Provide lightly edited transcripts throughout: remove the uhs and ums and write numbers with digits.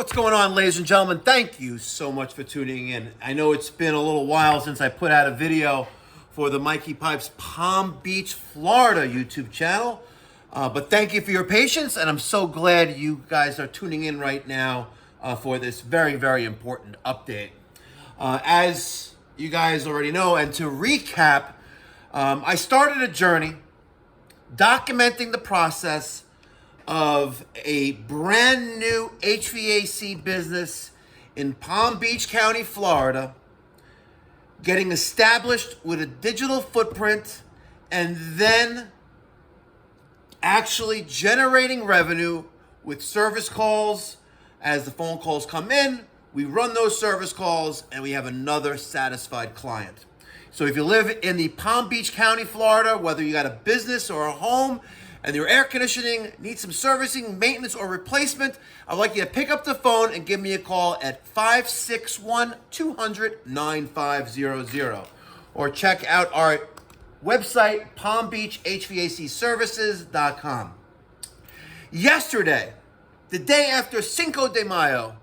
What's going on, ladies and gentlemen? Thank you so much for tuning in. I know it's been a little while since I put out a video for the Mikey Pipes Palm Beach, Florida YouTube channel. But thank you for your patience, and I'm so glad you guys are tuning in right now for this very, very important update. As you guys already know, and to recap, I started a journey documenting the process of a brand new HVAC business in Palm Beach County, Florida, getting established with a digital footprint and then actually generating revenue with service calls. As the phone calls come in, we run those service calls and we have another satisfied client. So if you live in the Palm Beach County, Florida, whether you got a business or a home and your air conditioning needs some servicing, maintenance, or replacement, I'd like you to pick up the phone and give me a call at 561-200-9500. Or check out our website, palmbeachhvacservices.com. Yesterday, the day after Cinco de Mayo,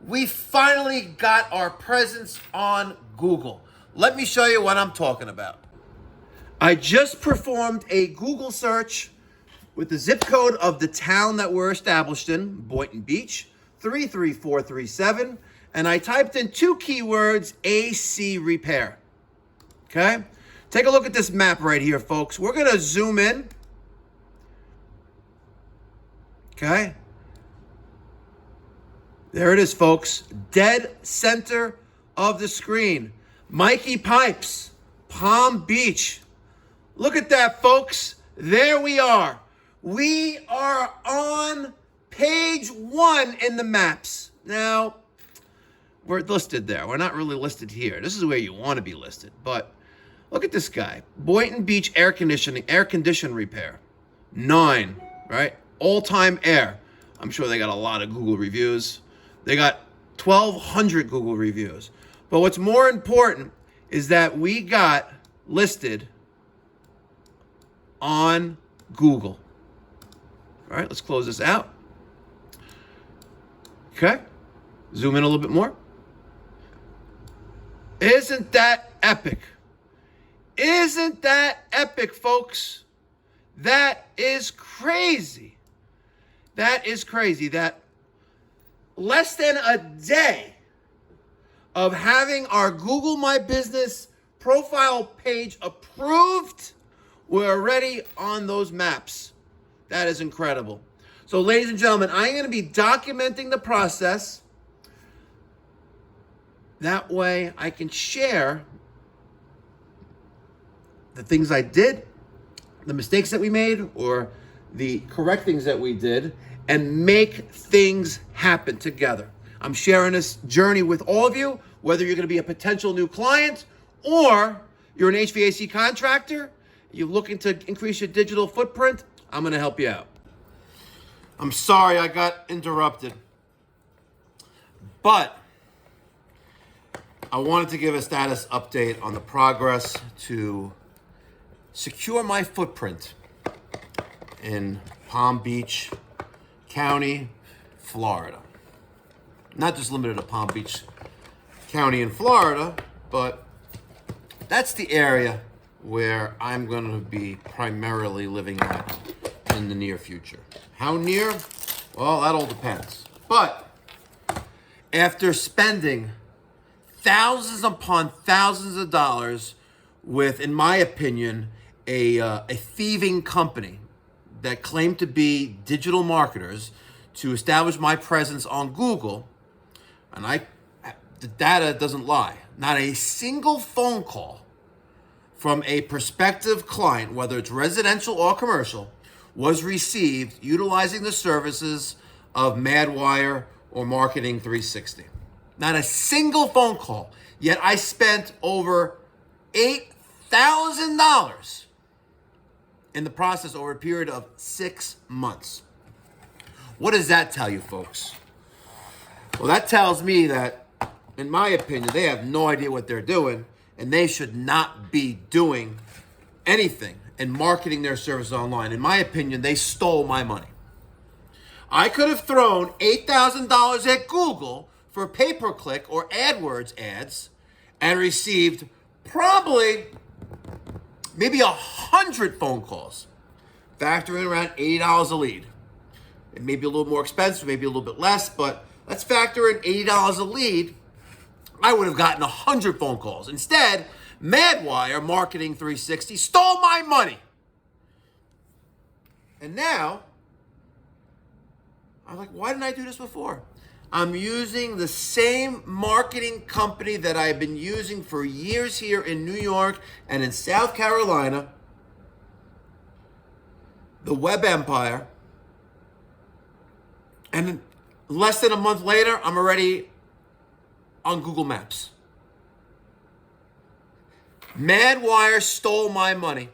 we finally got our presence on Google. Let me show you what I'm talking about. I just performed a Google search with the zip code of the town that we're established in, Boynton Beach, 33437, and I typed in two keywords, AC repair. Okay? Take a look at this map right here, folks. We're going to zoom in. Okay? There it is, folks. Dead center of the screen. Mikey Pipes, Palm Beach. Look at that, folks. There we are. We are on page 1 in the maps. Now, we're listed there. We're not really listed here. This is where you want to be listed. But look at this guy. Boynton Beach air condition repair. 9, right? All-time air. I'm sure they got a lot of Google reviews. They got 1,200 Google reviews. But what's more important is that we got listed on Google. All right, let's close this out. Okay, zoom in a little bit more. Isn't that epic? Isn't that epic, folks? That is crazy. That is crazy that less than a day of having our Google My Business profile page approved, we're already on those maps. That is incredible. So, ladies and gentlemen, I'm going to be documenting the process. That way I can share the things I did, the mistakes that we made, or the correct things that we did, and make things happen together. I'm sharing this journey with all of you, whether you're going to be a potential new client or you're an HVAC contractor, you're looking to increase your digital footprint, I'm going to help you out. I'm sorry I got interrupted, but I wanted to give a status update on the progress to secure my footprint in Palm Beach County, Florida. Not just limited to Palm Beach County in Florida, but that's the area where I'm going to be primarily living at in the near future. How near? Well, that all depends. But after spending thousands upon thousands of dollars with, in my opinion, a thieving company that claimed to be digital marketers to establish my presence on Google, and the data doesn't lie. Not a single phone call from a prospective client, whether it's residential or commercial, was received utilizing the services of Madwire or Marketing 360. Not a single phone call. Yet I spent over $8,000 in the process over a period of 6 months. What does that tell you, folks? Well, that tells me that, in my opinion, they have no idea what they're doing, and they should not be doing anything and marketing their services online. In my opinion, they stole my money. I could have thrown $8,000 at Google for pay-per-click or AdWords ads and received probably maybe 100 phone calls, factoring around $80 a lead. It may be a little more expensive, maybe a little bit less, but let's factor in $80 a lead. I would have gotten 100 phone calls. Instead, Madwire Marketing 360 stole my money. And now, I'm like, why didn't I do this before? I'm using the same marketing company that I've been using for years here in New York and in South Carolina, the Web Empire. And less than a month later, I'm already on Google Maps. Madwire stole my money.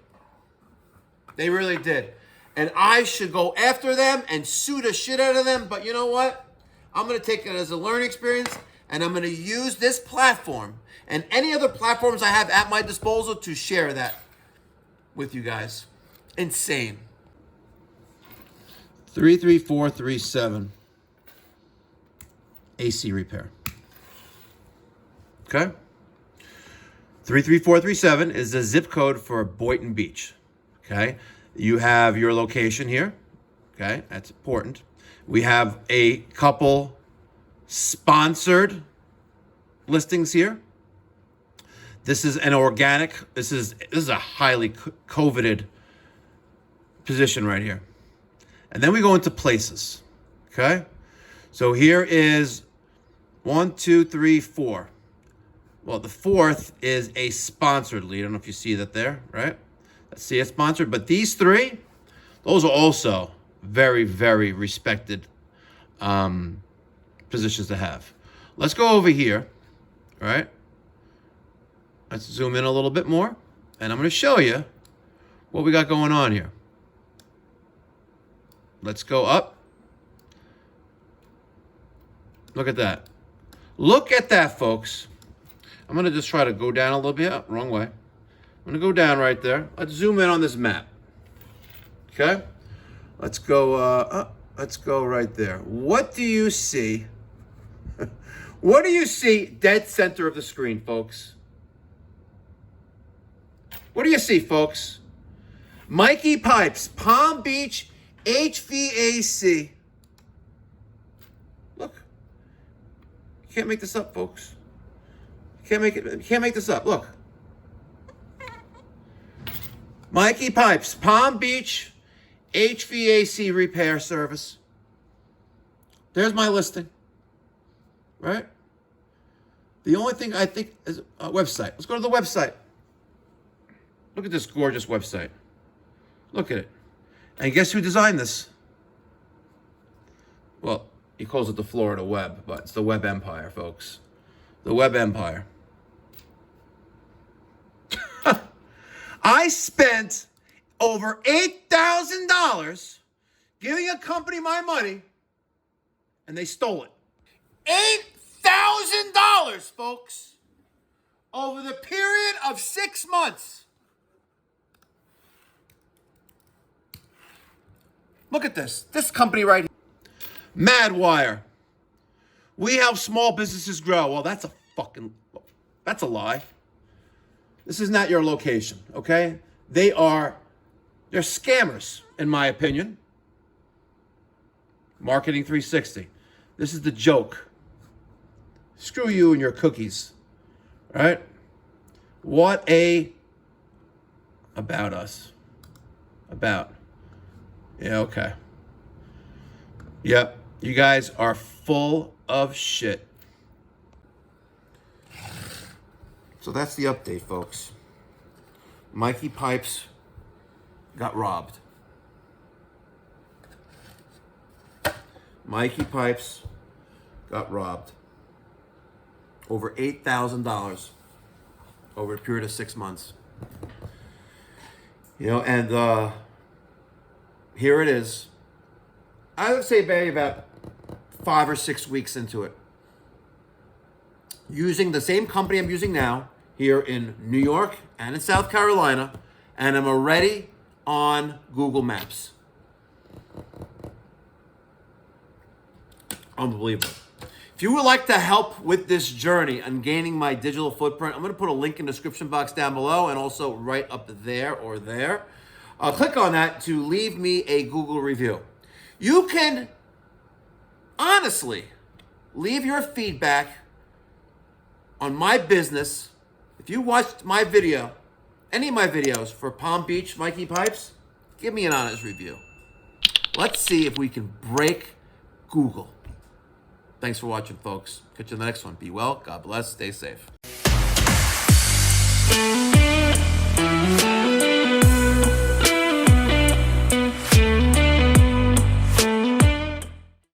They really did. And I should go after them and sue the shit out of them. But you know what? I'm going to take it as a learning experience, and I'm going to use this platform and any other platforms I have at my disposal to share that with you guys. Insane. 33437. AC repair. Okay? 33437 is the zip code for Boynton Beach. Okay? You have your location here. Okay? That's important. We have a couple sponsored listings here. This is an organic. This is a highly coveted position right here. And then we go into places. Okay? So here is 1, 2, 3, 4. Well, the fourth is a sponsored lead. I don't know if you see that there, right? Let's see it sponsored. But these three, those are also very, very respected positions to have. Let's go over here, all right? Let's zoom in a little bit more, and I'm going to show you what we got going on here. Let's go up. Look at that. Look at that, folks. I'm going to just try to go down a little bit. Oh, wrong way. I'm going to go down right there. Let's zoom in on this map. Okay? Let's go right there. What do you see? What do you see dead center of the screen, folks? What do you see, folks? Mikey Pipes, Palm Beach, HVAC. Look. You can't make this up, folks. You can't make this up. Look. Mikey Pipes, Palm Beach, HVAC repair service. There's my listing. Right? The only thing I think is a website. Let's go to the website. Look at this gorgeous website. Look at it. And guess who designed this? Well, he calls it the Florida Web, but it's the Web Empire, folks. The Web Empire. I spent over $8,000 giving a company my money, and they stole it. $8,000, folks, over the period of 6 months. Look at this. This company right here. Madwire. We help small businesses grow. Well, that's a lie. This is not your location, okay? They're scammers, in my opinion. Marketing 360. This is the joke. Screw you and your cookies, right? About us. About. Yeah, okay. Yep, you guys are full of shit. So that's the update, folks. Mikey Pipes got robbed. Mikey Pipes got robbed. Over $8,000 over a period of 6 months. You know, and here it is. I would say maybe about 5 or 6 weeks into it. Using the same company I'm using now here in New York and in South Carolina, and I'm already on Google Maps. Unbelievable. If you would like to help with this journey on gaining my digital footprint, I'm going to put a link in the description box down below and also right up there or there. Click on that to leave me a Google review. You can honestly leave your feedback on my business. If you watched my video, any of my videos for Palm Beach Mikey Pipes, give me an honest review. Let's see if we can break Google. Thanks for watching, folks. Catch you in the next one. Be well. God bless. Stay safe.